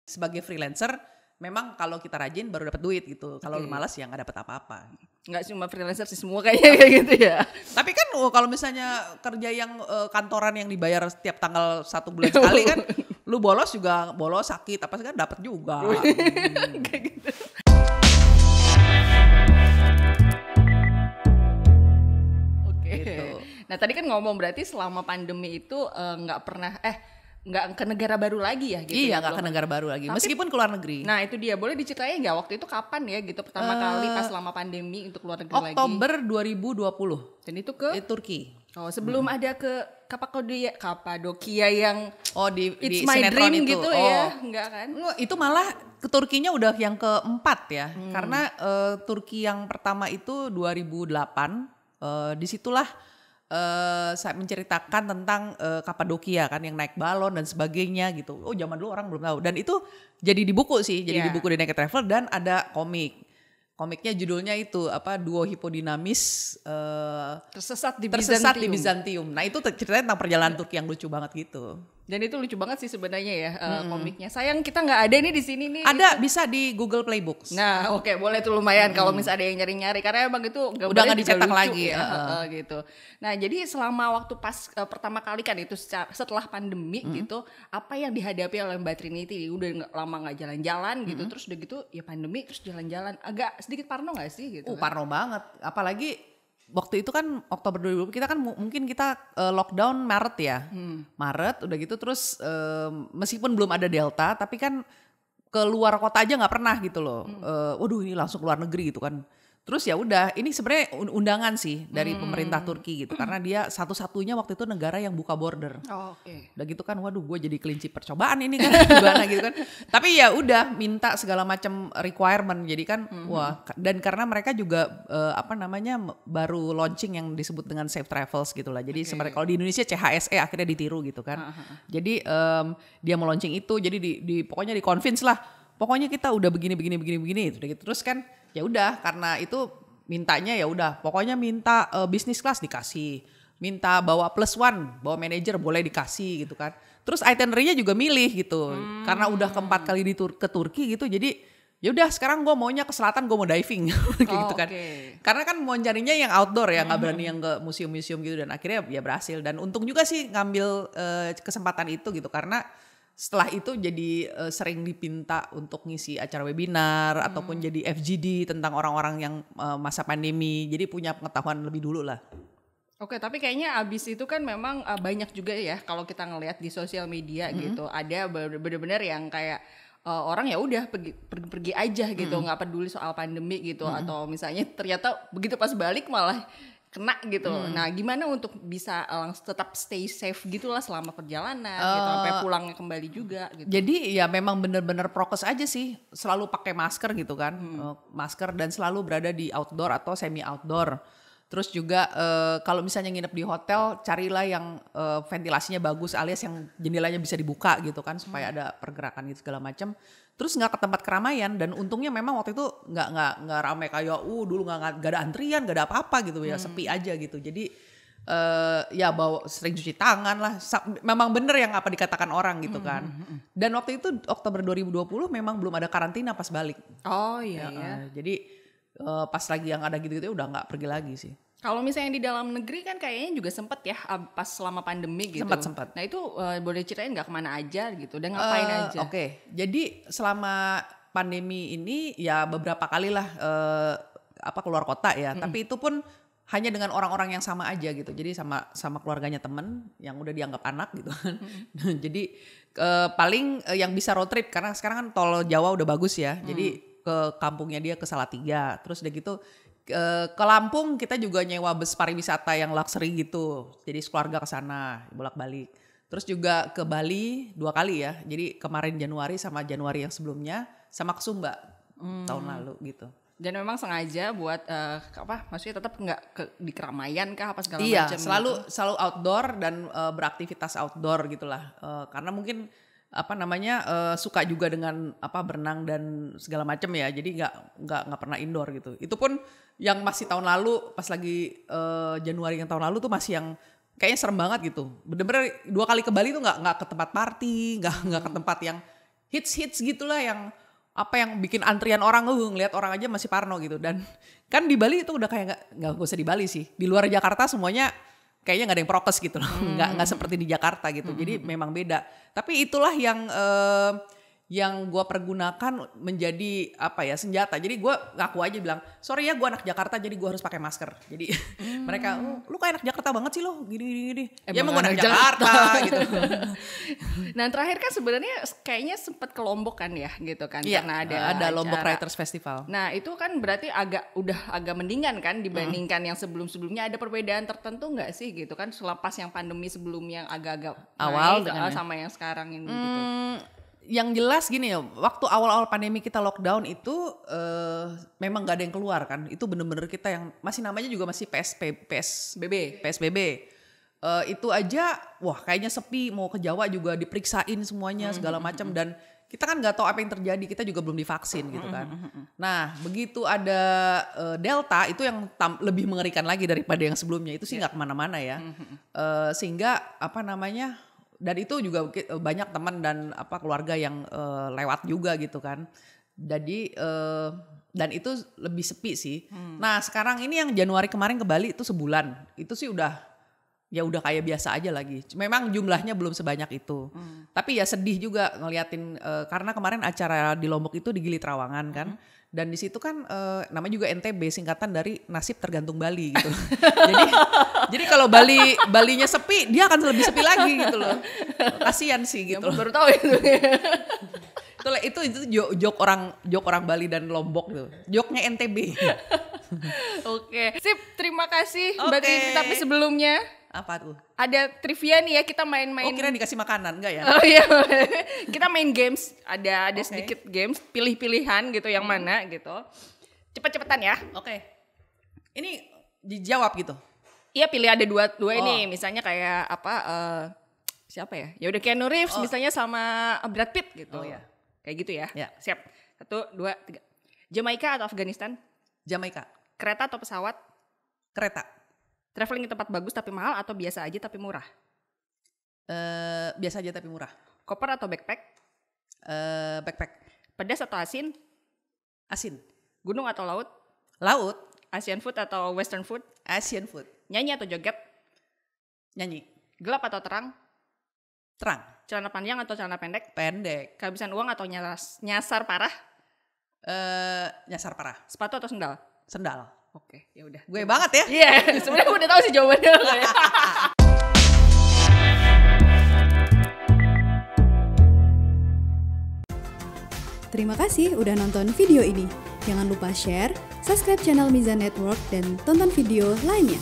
sebagai freelancer memang kalau kita rajin baru dapat duit gitu. Kalau malas ya nggak dapat apa-apa. Nggak cuma freelancer sih, semua kayaknya kayak gitu ya. Tapi kan kalau misalnya kerja yang kantoran yang dibayar setiap tanggal 1 bulan sekali kan, lu bolos juga bolos sakit apa sih kan dapat juga. Kayak gitu. Oke. Gitu. Nah tadi kan ngomong berarti selama pandemi itu nggak pernah nggak ke negara baru lagi ya gitu. Iya, ya, nggak ke negara baru lagi. Tapi, meskipun keluar negeri. Nah itu dia, boleh diceritain nggak waktu itu kapan ya gitu pertama kali pas selama pandemi untuk keluar negeri Oktober lagi? 2020. Dan itu ke Turki. Oh sebelum ada ke Kapadokia yang di It's My sinetron Dream itu. gitu ya, enggak kan? Itu malah ke Turkinya udah yang keempat ya. Karena Turki yang pertama itu 2008. Disitulah saya menceritakan tentang Kapadokia kan yang naik balon dan sebagainya gitu. Oh zaman dulu orang belum tahu. Dan itu jadi di buku sih, jadi di buku di Naked Travel dan ada komik. Komiknya judulnya itu Duo Hipodinamis Tersesat di Bizantium. Nah itu ceritanya tentang perjalanan Turki yang lucu banget gitu. Dan itu lucu banget sih sebenarnya ya komiknya. Sayang kita nggak ada nih di sini nih. Ada bisa di Google Playbooks. Nah oke, boleh tuh lumayan kalau misalnya ada yang nyari-nyari karena emang itu udah nggak dicetak lagi ya. Gitu. Nah jadi selama waktu pas pertama kali kan itu setelah pandemi gitu, apa yang dihadapi oleh Mbak Trinity? Udah lama nggak jalan-jalan gitu, terus udah gitu ya pandemi terus jalan-jalan agak sedikit parno nggak sih gitu? Parno banget, apalagi waktu itu kan Oktober 2020 kita kan mungkin kita lockdown Maret ya. Maret udah gitu terus meskipun belum ada Delta tapi kan keluar kota aja nggak pernah gitu loh. Waduh ini langsung keluar negeri gitu kan. Terus ya udah ini sebenarnya undangan sih dari pemerintah Turki gitu karena dia satu-satunya waktu itu negara yang buka border. Udah gitu kan waduh gue jadi kelinci percobaan ini kan gimana gitu kan. Tapi ya udah minta segala macam requirement jadi kan wah dan karena mereka juga baru launching yang disebut dengan Safe Travels gitu lah. Jadi sebenarnya kalau di Indonesia CHSE akhirnya ditiru gitu kan. Jadi dia mau launching itu jadi pokoknya di convince lah. Pokoknya kita udah begini udah gitu. Terus kan ya udah karena itu mintanya ya udah pokoknya minta bisnis kelas dikasih, minta bawa +1 bawa manajer boleh dikasih gitu kan. Terus itinerary-nya juga milih gitu karena udah keempat kali ke Turki gitu jadi ya udah sekarang gue maunya ke selatan gue mau diving gitu kan. Karena kan mau carinya yang outdoor ya nggak berani yang ke museum-museum gitu dan akhirnya ya berhasil dan untung juga sih ngambil kesempatan itu gitu karena setelah itu jadi sering dipinta untuk ngisi acara webinar ataupun jadi FGD tentang orang-orang yang masa pandemi. Jadi punya pengetahuan lebih dulu lah. Oke, tapi kayaknya abis itu kan memang banyak juga ya kalau kita ngelihat di sosial media gitu. Ada benar-benar yang kayak orang ya udah pergi aja gitu, nggak peduli soal pandemi gitu atau misalnya ternyata begitu pas balik malah kena gitu. Nah, gimana untuk bisa tetap stay safe gitulah selama perjalanan gitu sampai pulangnya kembali juga gitu. Jadi ya memang benar-benar prokes aja sih, selalu pakai masker gitu kan. Masker dan selalu berada di outdoor atau semi outdoor. Terus juga kalau misalnya nginep di hotel, carilah yang ventilasinya bagus alias yang jendelanya bisa dibuka gitu kan supaya ada pergerakan gitu segala macam. Terus nggak ke tempat keramaian dan untungnya memang waktu itu nggak ramai kayak dulu nggak ada antrian nggak ada apa-apa gitu ya sepi aja gitu. Jadi ya bawa sering cuci tangan lah. Memang bener yang apa dikatakan orang gitu kan. Dan waktu itu Oktober 2020 memang belum ada karantina pas balik. Oh iya. Jadi pas lagi yang ada gitu-gitu udah nggak pergi lagi sih. Kalau misalnya di dalam negeri kan kayaknya juga sempet ya pas selama pandemi gitu. Sempat. Nah itu boleh ceritain nggak kemana aja gitu dan ngapain aja? Oke. Jadi selama pandemi ini ya beberapa kali lah keluar kota ya. Tapi itu pun hanya dengan orang-orang yang sama aja gitu. Jadi sama keluarganya temen yang udah dianggap anak gitu kan. Jadi paling yang bisa road trip karena sekarang kan tol Jawa udah bagus ya. Jadi ke kampungnya dia ke Salatiga. Terus udah gitu ke Lampung kita juga nyewa bus pariwisata yang luxury gitu. Jadi sekeluarga ke sana bolak-balik. Terus juga ke Bali 2 kali ya. Jadi kemarin Januari sama Januari yang sebelumnya sama ke Sumba tahun lalu gitu. Dan memang sengaja buat maksudnya tetap nggak di keramaian kah apa segala macam? Iya, selalu outdoor dan beraktivitas outdoor gitulah. Karena mungkin suka juga dengan berenang dan segala macam ya. Jadi nggak pernah indoor gitu. Itu pun yang masih tahun lalu pas lagi Januari yang tahun lalu tuh masih yang kayaknya serem banget gitu. Bener-bener 2 kali ke Bali tuh nggak ke tempat party, nggak ke tempat yang hits gitulah yang yang bikin antrian orang ngelihat orang aja masih parno gitu. Dan kan di Bali itu udah kayak nggak usah di Bali sih, di luar Jakarta semuanya kayaknya nggak ada yang prokes gitu loh, nggak seperti di Jakarta gitu. Jadi memang beda. Tapi itulah yang gue pergunakan menjadi senjata. Jadi gue ngaku aja bilang, sorry ya gue anak Jakarta jadi gue harus pakai masker. Jadi mereka, lu kayak anak Jakarta banget sih lo, gini. Ya emang gue anak Jakarta gitu. Nah terakhir kan sebenarnya kayaknya sempat ke Lombok kan ya gitu kan, iya, karena ada Lombok Writers Festival. Nah itu kan berarti agak mendingan kan dibandingkan yang sebelumnya. Ada perbedaan tertentu nggak sih gitu kan, selepas yang pandemi sebelumnya agak-agak awal sama yang sekarang ini gitu. Yang jelas gini ya, waktu awal-awal pandemi kita lockdown itu memang gak ada yang keluar kan. Itu bener-bener kita yang masih namanya juga masih PSBB. Itu aja wah kayaknya sepi, mau ke Jawa juga diperiksain semuanya segala macam. Dan kita kan gak tahu apa yang terjadi, kita juga belum divaksin gitu kan. Nah begitu ada Delta itu yang lebih mengerikan lagi daripada yang sebelumnya. Itu sih gak kemana-mana ya. Sehingga dan itu juga banyak teman dan keluarga yang lewat juga gitu kan. Jadi dan itu lebih sepi sih. Nah sekarang ini yang Januari kemarin ke Bali itu sebulan. Itu sih udah kayak biasa aja lagi. Memang jumlahnya belum sebanyak itu. Tapi ya sedih juga ngeliatin karena kemarin acara di Lombok itu di Gili Trawangan kan. Dan di situ kan namanya juga NTB, singkatan dari nasib tergantung Bali gitu. jadi kalau Balinya sepi, dia akan lebih sepi lagi gitu loh. Kasian sih gitu. Baru tahu itu. itu joke orang Bali dan Lombok tuh. Joknya NTB. Oke, sip, terima kasih. Berarti tapi sebelumnya apa tuh? Ada trivia nih ya, kita main-main. Oh kira dikasih makanan, enggak ya? Oh iya, kita main games. Ada sedikit games, pilih-pilihan gitu yang mana gitu. Cepet-cepetan ya. Oke. Ini dijawab gitu? Iya, pilih ada dua ini. Misalnya kayak siapa ya? Ya udah Keanu Reeves misalnya sama Brad Pitt gitu. Ya. Kayak gitu ya. Siap. 1, 2, 3. Jamaika atau Afghanistan? Jamaika. Kereta atau pesawat? Kereta. Traveling ke tempat bagus tapi mahal atau biasa aja tapi murah? Biasa aja tapi murah. Koper atau backpack? Backpack. Pedas atau asin? Asin. Gunung atau laut? Laut. Asian food atau western food? Asian food. Nyanyi atau joget? Nyanyi. Gelap atau terang? Terang. Celana panjang atau celana pendek? Pendek. Kehabisan uang atau nyasar parah? Nyasar parah. Sepatu atau sendal? Sendal. Oke, ya udah. Gue banget ya. Iya, sebenarnya gue udah tahu sih jawabannya. Terima kasih udah nonton video ini. Jangan lupa share, subscribe channel Mizan Network, dan tonton video lainnya.